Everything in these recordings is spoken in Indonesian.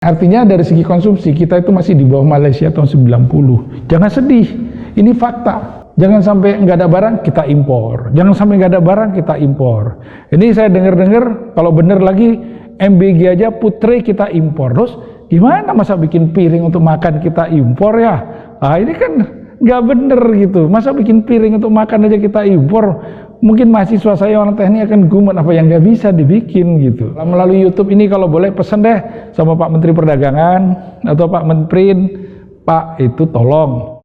Artinya dari segi konsumsi kita itu masih di bawah Malaysia tahun 90. Jangan sedih, ini fakta. Jangan sampai nggak ada barang kita impor. Jangan sampai nggak ada barang kita impor. Ini saya dengar-dengar kalau bener lagi MBG aja putre kita impor. Terus gimana masa bikin piring untuk makan kita impor ya? Ah ini kan nggak bener gitu. Masa bikin piring untuk makan aja kita impor? Mungkin mahasiswa saya orang teknik akan gumet apa yang nggak bisa dibikin gitu. Melalui YouTube ini kalau boleh pesen deh sama Pak Menteri Perdagangan atau Pak Menteri, Pak itu tolong.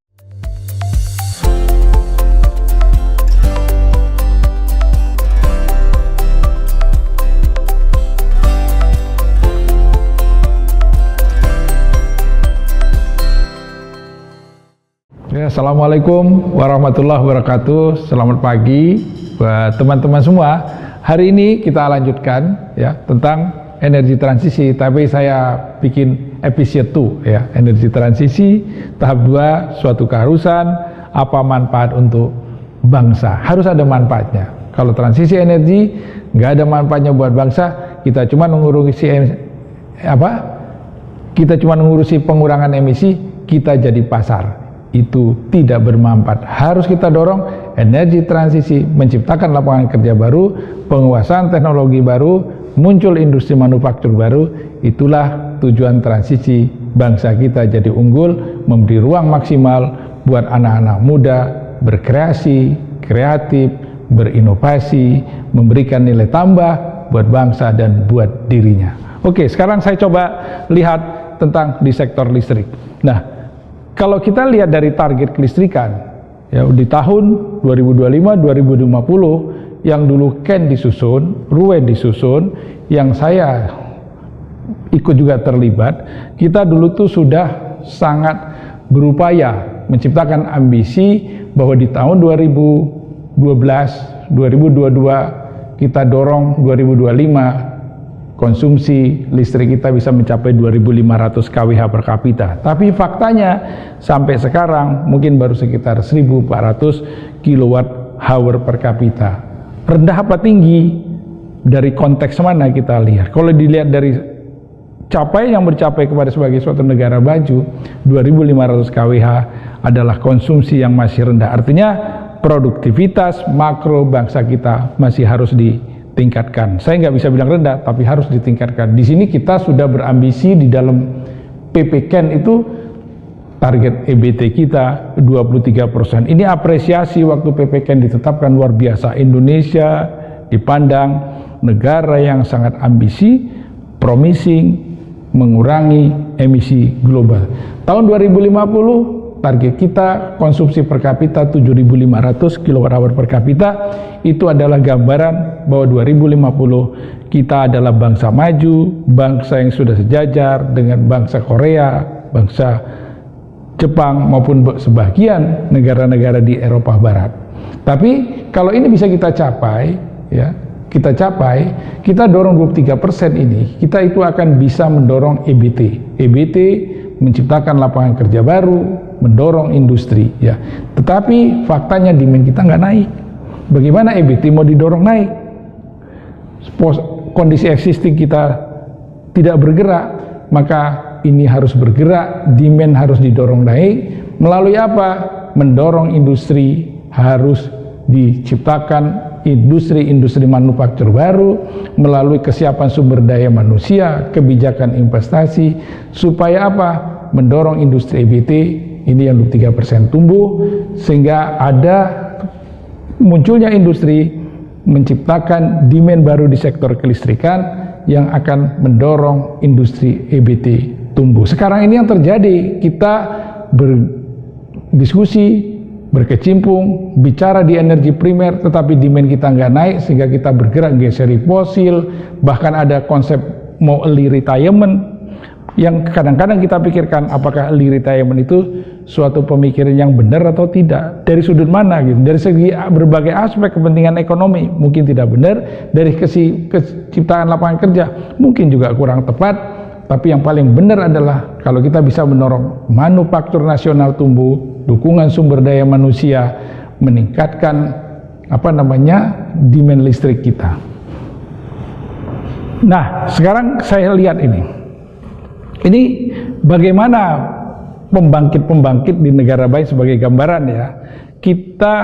Ya, Assalamualaikum warahmatullahi wabarakatuh. Selamat pagi buat teman-teman semua. Hari ini kita lanjutkan ya tentang energi transisi, tapi saya bikin episode 2 ya, energi transisi tahap 2, suatu keharusan, apa manfaat untuk bangsa. Harus ada manfaatnya. Kalau transisi energi nggak ada manfaatnya buat bangsa, kita cuma mengurusi kita cuma mengurusi pengurangan emisi, kita jadi pasar. Itu tidak bermanfaat. Harus kita dorong energi transisi, menciptakan lapangan kerja baru, penguasaan teknologi baru, muncul industri manufaktur baru. Itulah tujuan transisi bangsa kita jadi unggul, memberi ruang maksimal buat anak-anak muda berkreasi, kreatif, berinovasi, memberikan nilai tambah buat bangsa dan buat dirinya. Oke, sekarang saya coba lihat tentang di sektor listrik. Nah, kalau kita lihat dari target kelistrikan ya di tahun 2025-2050 yang dulu Ken disusun, Rue disusun, yang saya ikut juga terlibat, kita dulu tuh sudah sangat berupaya menciptakan ambisi bahwa di tahun 2022 kita dorong 2025 konsumsi listrik kita bisa mencapai 2.500 kWh per kapita. Tapi faktanya sampai sekarang mungkin baru sekitar 1.400 kWh per kapita. Rendah apa tinggi? Dari konteks mana kita lihat? Kalau dilihat dari yang bercapai kepada sebagai suatu negara maju, 2.500 kWh adalah konsumsi yang masih rendah. Artinya produktivitas makro bangsa kita masih harus tingkatkan. Saya nggak bisa bilang rendah, tapi harus ditingkatkan. Di sini kita sudah berambisi di dalam PPKN itu target EBT kita 23%. Ini apresiasi waktu PPKN ditetapkan luar biasa. Indonesia dipandang negara yang sangat ambisi, promising, mengurangi emisi global. Tahun 2050 target kita konsumsi per kapita 7.500 kWh per kapita. Itu adalah gambaran bahwa 2050 kita adalah bangsa maju, bangsa yang sudah sejajar dengan bangsa Korea, bangsa Jepang maupun sebagian negara-negara di Eropa Barat. Tapi kalau ini bisa kita capai ya, kita dorong 23% ini, kita itu akan bisa mendorong EBT. EBT menciptakan lapangan kerja baru, mendorong industri ya. Tetapi faktanya demand kita nggak naik. Bagaimana EBT mau didorong naik? Kondisi existing kita tidak bergerak, maka ini harus bergerak, demand harus didorong naik. Melalui apa? Mendorong industri, harus diciptakan industri manufaktur baru melalui kesiapan sumber daya manusia, kebijakan investasi, supaya apa? Mendorong industri EBT ini yang 3% tumbuh, sehingga ada munculnya industri, menciptakan demand baru di sektor kelistrikan yang akan mendorong industri EBT tumbuh. Sekarang ini yang terjadi, kita berdiskusi, berkecimpung, bicara di energi primer, tetapi demand kita nggak naik, sehingga kita bergerak geser fosil, bahkan ada konsep mau early retirement, yang kadang-kadang kita pikirkan apakah early retirement itu suatu pemikiran yang benar atau tidak, dari sudut mana gitu. Dari segi berbagai aspek kepentingan ekonomi mungkin tidak benar, dari ciptaan lapangan kerja mungkin juga kurang tepat. Tapi yang paling benar adalah kalau kita bisa mendorong manufaktur nasional tumbuh, dukungan sumber daya manusia, meningkatkan demand listrik kita. Nah, sekarang saya lihat ini. Ini bagaimana pembangkit-pembangkit di negara baik sebagai gambaran ya. Kita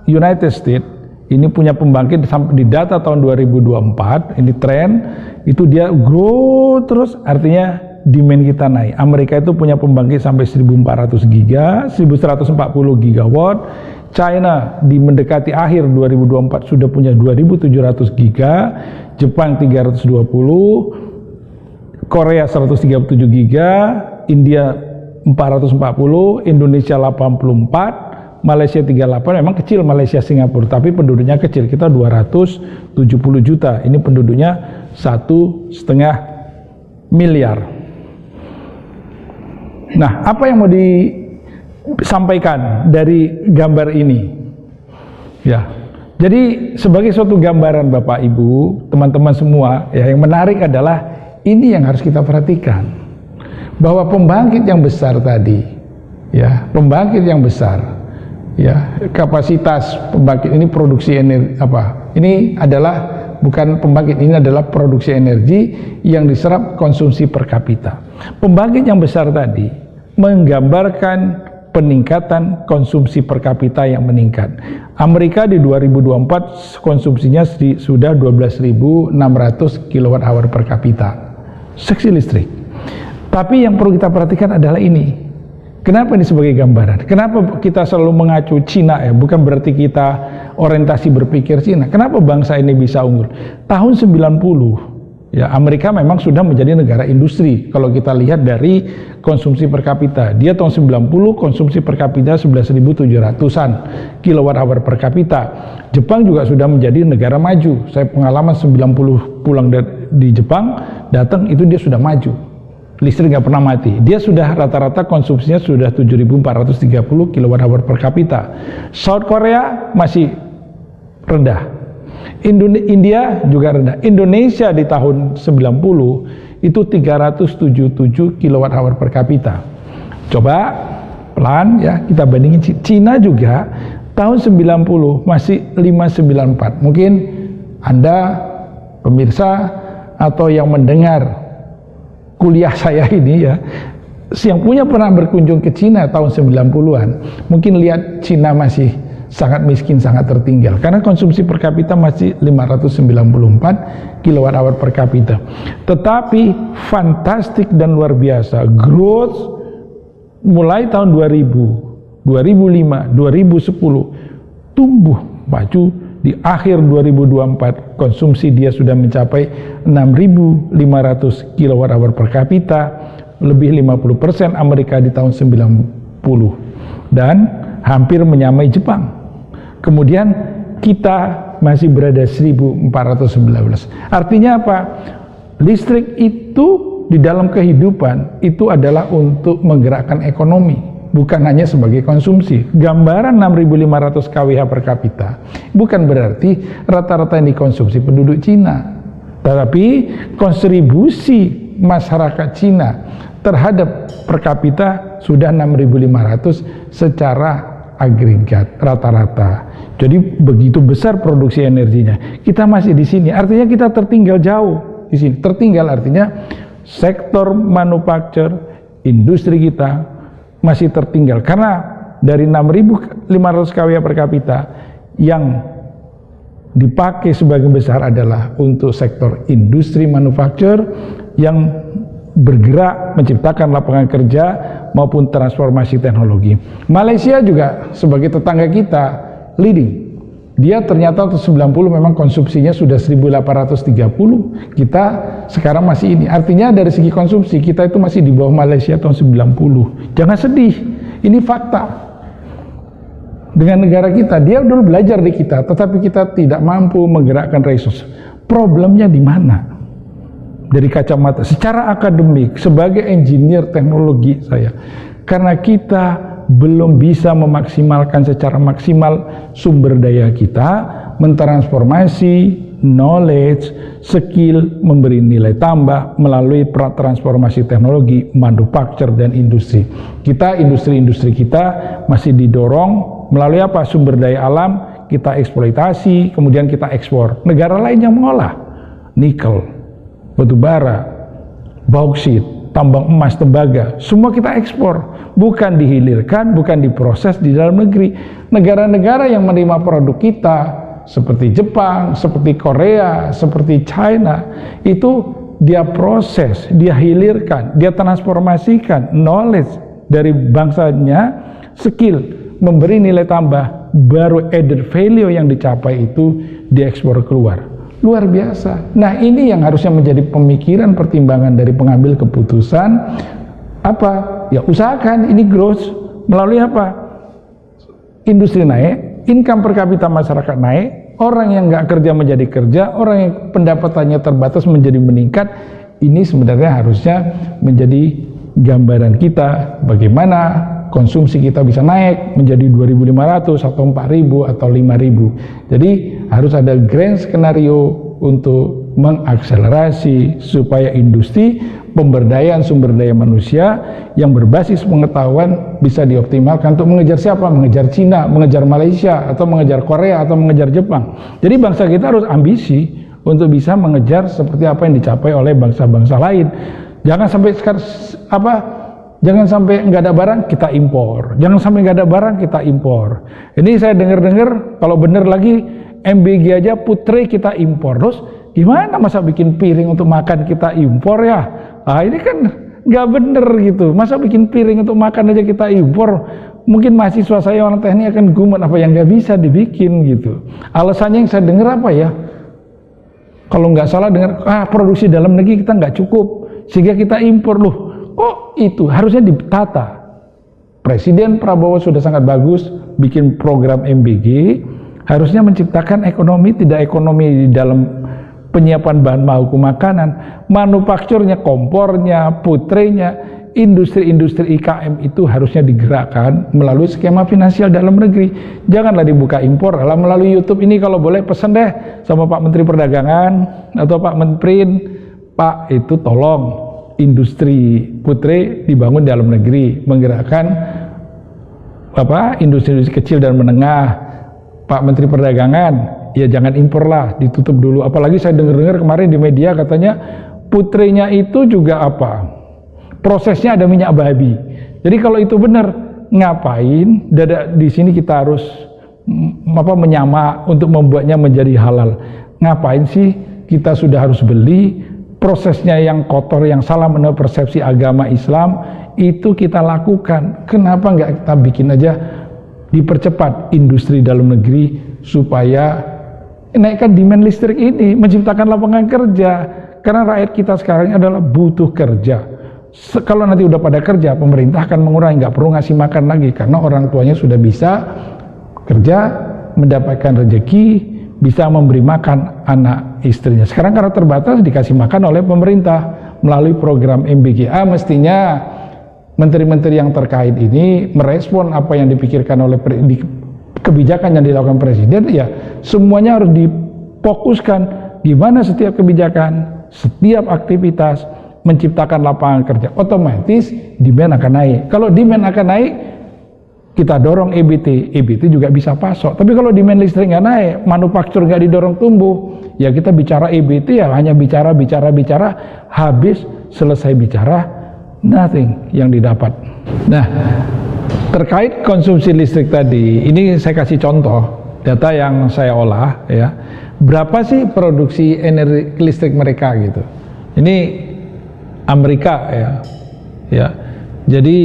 United States ini punya pembangkit sampai di data tahun 2024, ini tren itu dia grow terus, artinya demand kita naik. Amerika itu punya pembangkit sampai 1400 giga, 1140 gigawatt. China di mendekati akhir 2024 sudah punya 2700 giga, Jepang 320, Korea 137 giga, India 440, Indonesia 84, Malaysia 38, memang kecil Malaysia Singapura, tapi penduduknya kecil, kita 270 juta, ini penduduknya 1,5 miliar. Nah, apa yang mau disampaikan dari gambar ini? Ya, jadi sebagai suatu gambaran Bapak Ibu, teman-teman semua, ya, yang menarik adalah ini yang harus kita perhatikan, bahwa pembangkit yang besar tadi, ya, pembangkit yang besar, ya, kapasitas pembangkit ini produksi energi apa? Ini adalah bukan pembangkit, ini adalah produksi energi yang diserap konsumsi per kapita. Pembangkit yang besar tadi menggambarkan peningkatan konsumsi per kapita yang meningkat. Amerika di 2024 konsumsinya sudah 12.600 kWh per kapita seksi listrik. Tapi yang perlu kita perhatikan adalah ini. Kenapa ini sebagai gambaran? Kenapa kita selalu mengacu Cina ya? Bukan berarti kita orientasi berpikir Cina. Kenapa bangsa ini bisa unggul? Tahun 90, ya, Amerika memang sudah menjadi negara industri. Kalau kita lihat dari konsumsi per kapita, dia tahun 90 konsumsi per kapita 11.700-an kWh per kapita. Jepang juga sudah menjadi negara maju. Saya pengalaman 90 pulang di Jepang, datang itu dia sudah maju. Listrik nggak pernah mati. Dia sudah rata-rata konsumsinya sudah 7.430 kWh per kapita. South Korea masih rendah. India juga rendah. Indonesia di tahun 90 itu 377 kWh per kapita. Coba pelan ya, kita bandingin. Cina juga tahun 90 masih 594. Mungkin Anda pemirsa atau yang mendengar kuliah saya ini ya, yang pernah berkunjung ke Cina tahun 90-an, mungkin lihat Cina masih sangat miskin, sangat tertinggal, karena konsumsi per kapita masih 594 kWh per kapita. Tetapi fantastik dan luar biasa, growth mulai tahun 2000, 2005, 2010, tumbuh maju. Di akhir 2024 konsumsi dia sudah mencapai 6.500 kWh per kapita, lebih 50% Amerika di tahun 90 dan hampir menyamai Jepang. Kemudian kita masih berada 1419. Artinya apa? Listrik itu di dalam kehidupan itu adalah untuk menggerakkan ekonomi, bukan hanya sebagai konsumsi. Gambaran 6.500 kWh per kapita bukan berarti rata-rata yang dikonsumsi penduduk Cina, tetapi kontribusi masyarakat Cina terhadap per kapita sudah 6.500 secara agregat rata-rata. Jadi begitu besar produksi energinya. Kita masih di sini, artinya kita tertinggal jauh di sini. Tertinggal artinya sektor manufaktur, industri kita masih tertinggal, karena dari 6.500 kWh per kapita yang dipakai sebagian besar adalah untuk sektor industri manufaktur yang bergerak menciptakan lapangan kerja maupun transformasi teknologi. Malaysia juga sebagai tetangga kita leading. Dia ternyata tahun 90 memang konsumsinya sudah 1.830. Kita sekarang masih ini. Artinya dari segi konsumsi kita itu masih di bawah Malaysia tahun 90. Jangan sedih. Ini fakta. Dengan negara kita, dia dulu belajar di kita, tetapi kita tidak mampu menggerakkan resource. Problemnya di mana? Dari kacamata secara akademik sebagai engineer teknologi saya. Karena kita belum bisa memaksimalkan secara maksimal sumber daya kita, mentransformasi knowledge, skill, memberi nilai tambah melalui transformasi teknologi, manufaktur dan industri. Kita, industri-industri kita masih didorong melalui apa? Sumber daya alam, kita eksploitasi, kemudian kita ekspor. Negara lain yang mengolah nikel, batu bara, bauksit, tambang emas, tembaga, semua kita ekspor, bukan dihilirkan, bukan diproses di dalam negeri. Negara-negara yang menerima produk kita seperti Jepang, seperti Korea, seperti China, itu dia proses, dia hilirkan, dia transformasikan knowledge dari bangsanya, skill, memberi nilai tambah, baru added value yang dicapai itu diekspor keluar. Luar biasa. Nah, ini yang harusnya menjadi pemikiran, pertimbangan dari pengambil keputusan. Apa? Ya, usahakan ini growth melalui apa? Industri naik, income per kapita masyarakat naik, orang yang nggak kerja menjadi kerja, orang yang pendapatannya terbatas menjadi meningkat. Ini sebenarnya harusnya menjadi gambaran kita bagaimana konsumsi kita bisa naik menjadi 2.500 atau 4.000 atau 5.000. Jadi harus ada grand skenario untuk mengakselerasi supaya industri pemberdayaan sumber daya manusia yang berbasis pengetahuan bisa dioptimalkan untuk mengejar siapa? Mengejar Cina, mengejar Malaysia, atau mengejar Korea, atau mengejar Jepang. Jadi bangsa kita harus ambisi untuk bisa mengejar seperti apa yang dicapai oleh bangsa-bangsa lain. Jangan sampai jangan sampai nggak ada barang kita impor. Jangan sampai nggak ada barang kita impor. Ini saya dengar-dengar kalau bener lagi MBG aja putre kita impor. Terus gimana masa bikin piring untuk makan kita impor ya? Ah, ini kan nggak bener gitu. Masa bikin piring untuk makan aja kita impor? Mungkin mahasiswa saya orang teknik akan gumet apa yang nggak bisa dibikin gitu. Alasannya yang saya dengar apa ya? Kalau nggak salah dengar produksi dalam negeri kita nggak cukup sehingga kita impor loh. Oh, itu harusnya ditata. Presiden Prabowo sudah sangat bagus bikin program MBG, harusnya menciptakan ekonomi, tidak ekonomi di dalam penyiapan bahan baku makanan, manufakturnya, kompornya, putrenya, industri-industri IKM itu harusnya digerakkan melalui skema finansial dalam negeri. Janganlah dibuka impor, lah melalui YouTube ini kalau boleh pesan deh sama Pak Menteri Perdagangan atau Pak Menteri, Pak itu tolong industri putre dibangun dalam negeri, menggerakkan industri-industri kecil dan menengah. Pak Menteri Perdagangan, ya jangan impor lah, ditutup dulu. Apalagi saya dengar-dengar kemarin di media katanya putrenya itu juga prosesnya ada minyak babi. Jadi kalau itu benar, ngapain di sini kita harus menyamak untuk membuatnya menjadi halal? Ngapain sih kita sudah harus beli? Prosesnya yang kotor, yang salah menurut persepsi agama Islam itu kita lakukan. Kenapa nggak kita bikin aja, dipercepat industri dalam negeri supaya naikkan demand listrik ini, menciptakan lapangan kerja. Karena rakyat kita sekarang adalah butuh kerja. Kalau nanti udah pada kerja, pemerintah akan mengurangi, nggak perlu ngasih makan lagi karena orang tuanya sudah bisa kerja, mendapatkan rezeki, bisa memberi makan anak istrinya. Sekarang karena terbatas dikasih makan oleh pemerintah melalui program MBGA. Mestinya menteri-menteri yang terkait ini merespon apa yang dipikirkan oleh kebijakan yang dilakukan presiden. Ya semuanya harus difokuskan gimana setiap kebijakan, setiap aktivitas menciptakan lapangan kerja. Otomatis demand akan naik. Kalau demand akan naik, kita dorong EBT juga bisa pasok. Tapi kalau demand listrik nggak naik, manufaktur nggak didorong tumbuh, ya kita bicara EBT ya hanya bicara, habis selesai bicara, nothing yang didapat. Nah, terkait konsumsi listrik tadi, ini saya kasih contoh data yang saya olah ya. Berapa sih produksi energi listrik mereka gitu? Ini Amerika ya. Jadi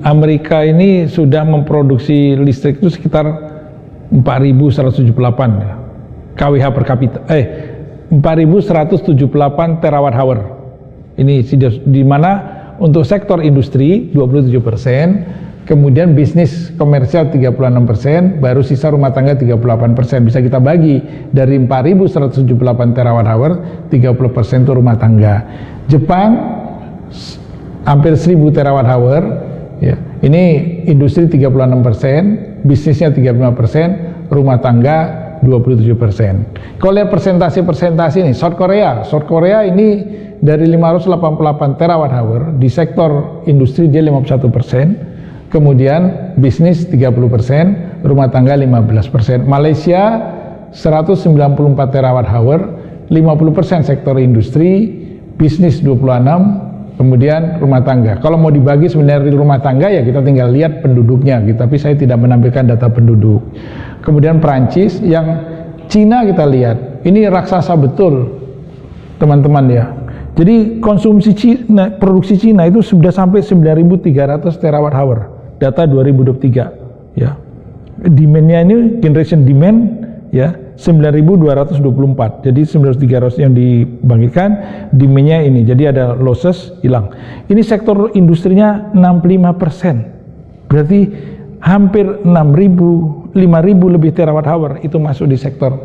Amerika ini sudah memproduksi listrik itu sekitar 4.178 ya, kWh per kapita. 4.178 terawatt hour. Ini di mana untuk sektor industri 27%, kemudian bisnis komersial 36%, baru sisa rumah tangga 38%. Bisa kita bagi dari 4.178 terawatt hour, 30% itu rumah tangga. Jepang hampir 1.000 terawatt hour ya. Ini industri 36%, bisnisnya 35%, rumah tangga 27%. Kalau lihat persentase ini, South Korea ini dari 588 terawatt hour di sektor industri dia 51%, kemudian bisnis 30%, rumah tangga 15%. Malaysia 194 terawatt hour, 50% sektor industri, bisnis 26, kemudian rumah tangga. Kalau mau dibagi sebenarnya rumah tangga ya kita tinggal lihat penduduknya gitu, tapi saya tidak menampilkan data penduduk. Kemudian Perancis, yang Cina kita lihat, ini raksasa betul teman-teman ya. Jadi konsumsi Cina, produksi Cina itu sudah sampai 9.300 terawatt hour, data 2023 ya. Demand-nya ini generation demand ya 9.224. Jadi 9.300 yang dibangkitkan, demand-nya ini. Jadi ada losses hilang. Ini sektor industrinya 65%. Berarti hampir 5.000 lebih terawatt hour itu masuk di sektor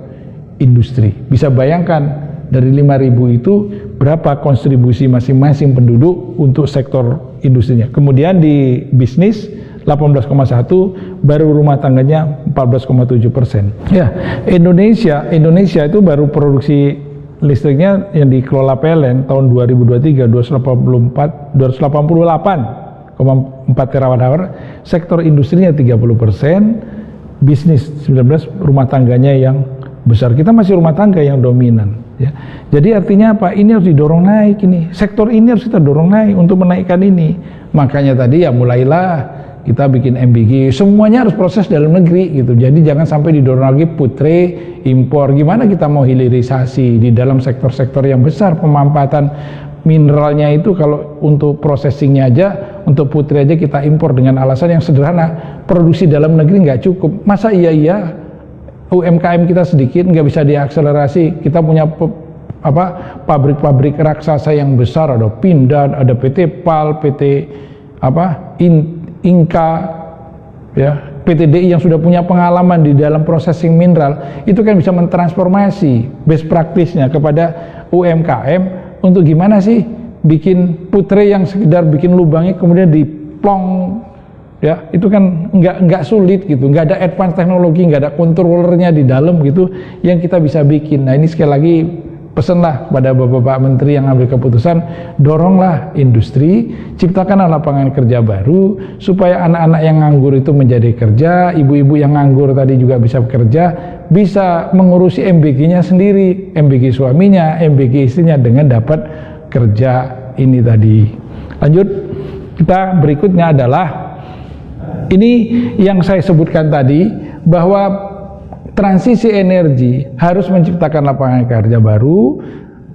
industri. Bisa bayangkan dari 5.000 itu berapa kontribusi masing-masing penduduk untuk sektor industrinya. Kemudian di bisnis 18,1, baru rumah tangganya 14,7%. Ya, Indonesia itu baru produksi listriknya yang dikelola PLN tahun 2023 288,4 terawatt hour, sektor industrinya 30%, bisnis 19%, rumah tangganya yang besar. Kita masih rumah tangga yang dominan ya. Jadi artinya apa? Ini harus didorong naik ini. Sektor ini harus kita dorong naik untuk menaikkan ini. Makanya tadi ya mulailah kita bikin MBG, semuanya harus proses dalam negeri gitu. Jadi jangan sampai didorong lagi putre impor. Gimana kita mau hilirisasi di dalam sektor-sektor yang besar, pemampatan mineralnya itu kalau untuk processingnya aja, untuk putre aja kita impor dengan alasan yang sederhana, produksi dalam negeri nggak cukup. Masa iya UMKM kita sedikit nggak bisa diakselerasi? Kita punya pabrik-pabrik raksasa yang besar, ada Pindad, ada PT PAL, PT Inka, ya, PTDI yang sudah punya pengalaman di dalam processing mineral, itu kan bisa mentransformasi best practice-nya kepada UMKM untuk gimana sih bikin putre yang sekedar bikin lubangnya kemudian diplong, ya, itu kan nggak sulit gitu, nggak ada advance teknologi, nggak ada controllernya di dalam gitu yang kita bisa bikin. Nah ini sekali lagi pesanlah pada Bapak-Bapak Menteri yang ambil keputusan, doronglah industri, ciptakanlah lapangan kerja baru, supaya anak-anak yang nganggur itu menjadi kerja, ibu-ibu yang nganggur tadi juga bisa bekerja, bisa mengurusi MBG-nya sendiri, MBG suaminya, MBG istrinya dengan dapat kerja ini tadi. Lanjut, kita berikutnya adalah, ini yang saya sebutkan tadi, bahwa transisi energi harus menciptakan lapangan kerja baru,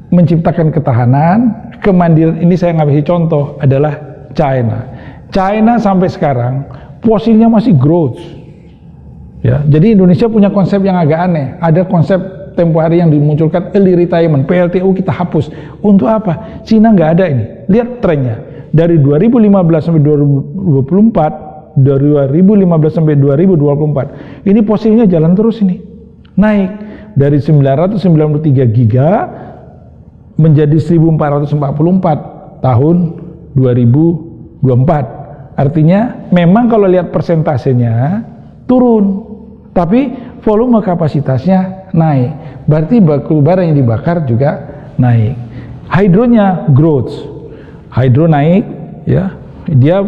menciptakan ketahanan, kemandirian. Ini saya ngasih contoh adalah China. China sampai sekarang posisinya masih growth. Ya, jadi Indonesia punya konsep yang agak aneh. Ada konsep tempo hari yang dimunculkan early retirement, PLTU kita hapus. Untuk apa? Cina nggak ada ini. Lihat trennya. Dari 2015 sampai 2024, dari 2015 sampai 2024 ini posisinya jalan terus ini, naik dari 993 giga menjadi 1444 tahun 2024. Artinya memang kalau lihat persentasenya turun, tapi volume kapasitasnya naik, berarti batu bara yang dibakar juga naik. Hidronya growth, hidro naik ya, dia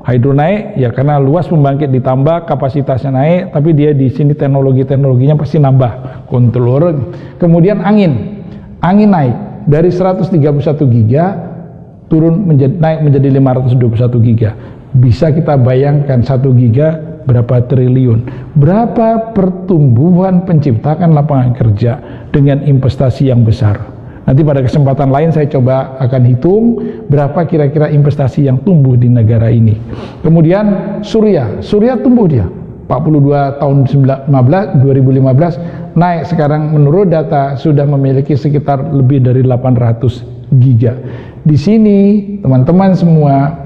hidro naik ya karena luas pembangkit ditambah, kapasitasnya naik, tapi dia di sini teknologinya pasti nambah, controller. Kemudian angin naik dari 131 giga turun naik menjadi 521 giga. Bisa kita bayangkan 1 giga berapa triliun, berapa pertumbuhan penciptakan lapangan kerja dengan investasi yang besar. Nanti pada kesempatan lain saya coba akan hitung berapa kira-kira investasi yang tumbuh di negara ini. Kemudian Surya tumbuh dia 42 tahun 2015 naik, sekarang menurut data sudah memiliki sekitar lebih dari 800 giga. Di sini teman-teman semua,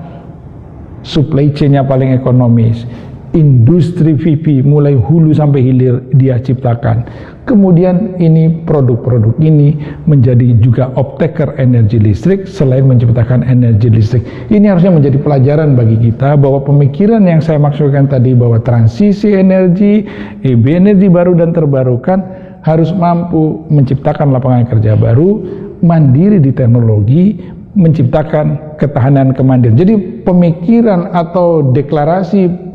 supply chain-nya paling ekonomis, industri VP mulai hulu sampai hilir dia ciptakan. Kemudian ini produk-produk ini menjadi juga off-taker energi listrik selain menciptakan energi listrik. Ini harusnya menjadi pelajaran bagi kita bahwa pemikiran yang saya maksudkan tadi bahwa transisi energi, energi baru dan terbarukan harus mampu menciptakan lapangan kerja baru, mandiri di teknologi, menciptakan ketahanan kemandirian. Jadi pemikiran atau deklarasi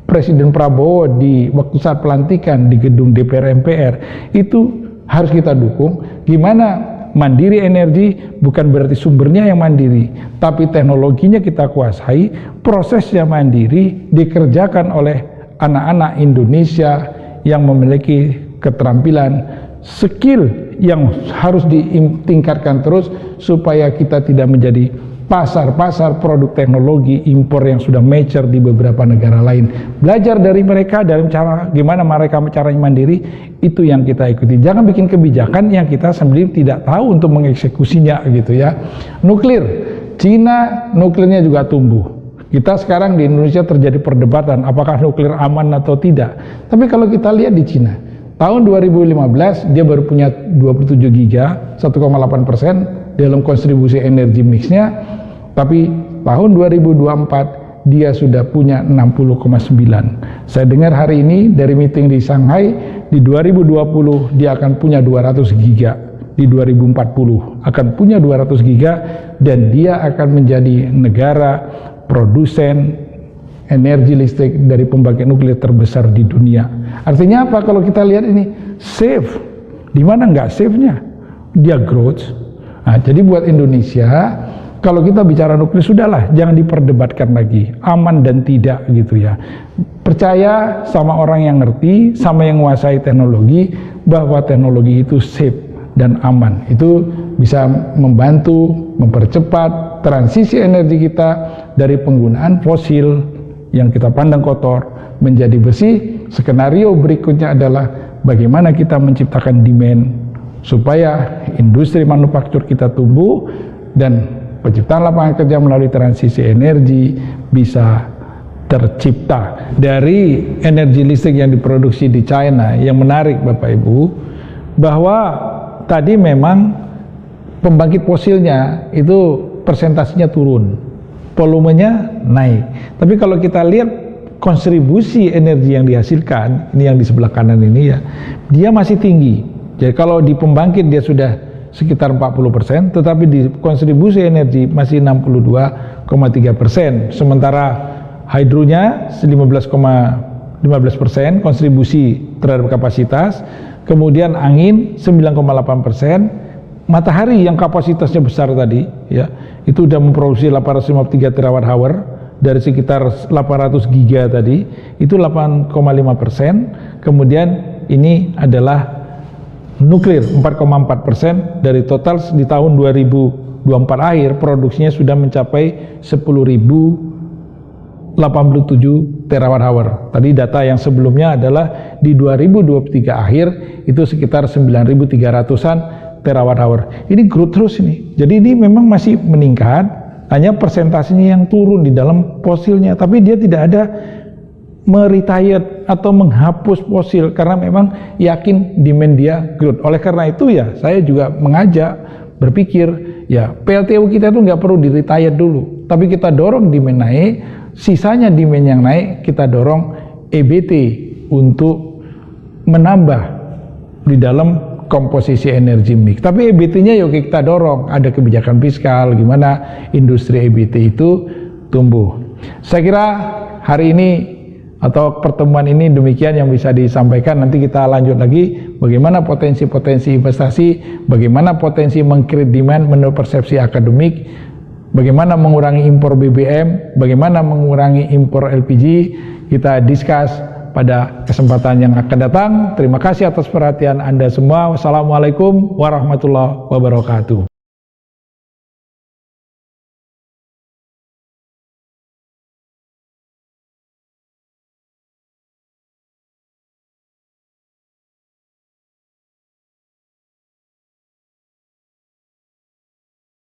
Presiden Prabowo di waktu saat pelantikan di gedung DPR MPR itu harus kita dukung. Gimana mandiri energi bukan berarti sumbernya yang mandiri, tapi teknologinya kita kuasai, prosesnya mandiri, dikerjakan oleh anak-anak Indonesia yang memiliki keterampilan, skill yang harus ditingkatkan terus supaya kita tidak menjadi pasar-pasar produk teknologi impor yang sudah mature di beberapa negara lain. Belajar dari mereka, dari cara gimana mereka caranya mandiri, itu yang kita ikuti. Jangan bikin kebijakan yang kita sendiri tidak tahu untuk mengeksekusinya gitu ya. Nuklir, Cina nuklirnya juga tumbuh. Kita sekarang di Indonesia terjadi perdebatan apakah nuklir aman atau tidak. Tapi kalau kita lihat di Cina, tahun 2015 dia baru punya 27 giga, 1,8% dalam kontribusi energi mixnya, tapi tahun 2024 dia sudah punya 60,9. Saya dengar hari ini dari meeting di Shanghai, di 2020 dia akan punya 200 giga, di 2040 akan punya 200 giga, dan dia akan menjadi negara produsen energi listrik dari pembangkit nuklir terbesar di dunia. Artinya apa kalau kita lihat ini? Safe. Di mana nggak safe-nya? Dia growth. Nah, jadi buat Indonesia, kalau kita bicara nuklir sudahlah, jangan diperdebatkan lagi, aman dan tidak gitu ya. Percaya sama orang yang ngerti, sama yang menguasai teknologi, bahwa teknologi itu safe dan aman. Itu bisa membantu mempercepat transisi energi kita dari penggunaan fosil yang kita pandang kotor menjadi bersih. Skenario berikutnya adalah bagaimana kita menciptakan demand supaya industri manufaktur kita tumbuh dan penciptaan lapangan kerja melalui transisi energi bisa tercipta. Dari energi listrik yang diproduksi di China, yang menarik Bapak Ibu, bahwa tadi memang pembangkit fosilnya itu persentasenya turun, volumenya naik. Tapi kalau kita lihat kontribusi energi yang dihasilkan, ini yang di sebelah kanan ini ya, dia masih tinggi. Jadi kalau di pembangkit dia sudah sekitar 40%, tetapi di kontribusi energi masih 62,3%. Sementara hidronya 15% kontribusi terhadap kapasitas, kemudian angin 9,8%, matahari yang kapasitasnya besar tadi ya, itu sudah memproduksi 853 terawatt hour dari sekitar 800 giga tadi, itu 8,5%. Kemudian ini adalah nuklir 4,4% dari total. Di tahun 2024 akhir produksinya sudah mencapai 10.087 terawatt hour. Tadi data yang sebelumnya adalah di 2023 akhir itu sekitar 9.300-an terawatt hour. Ini growth terus ini. Jadi ini memang masih meningkat, hanya persentasenya yang turun di dalam fosilnya, tapi dia tidak ada meretire atau menghapus fosil karena memang yakin demand dia growth. Oleh karena itu ya saya juga mengajak berpikir ya PLTU kita itu nggak perlu di-retire dulu, tapi kita dorong demand naik, sisanya demand yang naik kita dorong EBT untuk menambah di dalam komposisi energi mix. Tapi EBT-nya yuk kita dorong, ada kebijakan fiskal gimana industri EBT itu tumbuh. Saya kira hari ini atau pertemuan ini demikian yang bisa disampaikan. Nanti kita lanjut lagi bagaimana potensi-potensi investasi, bagaimana potensi meng-create demand menurut persepsi akademik, bagaimana mengurangi impor BBM, bagaimana mengurangi impor LPG. Kita discuss pada kesempatan yang akan datang. Terima kasih atas perhatian Anda semua. Wassalamualaikum warahmatullahi wabarakatuh.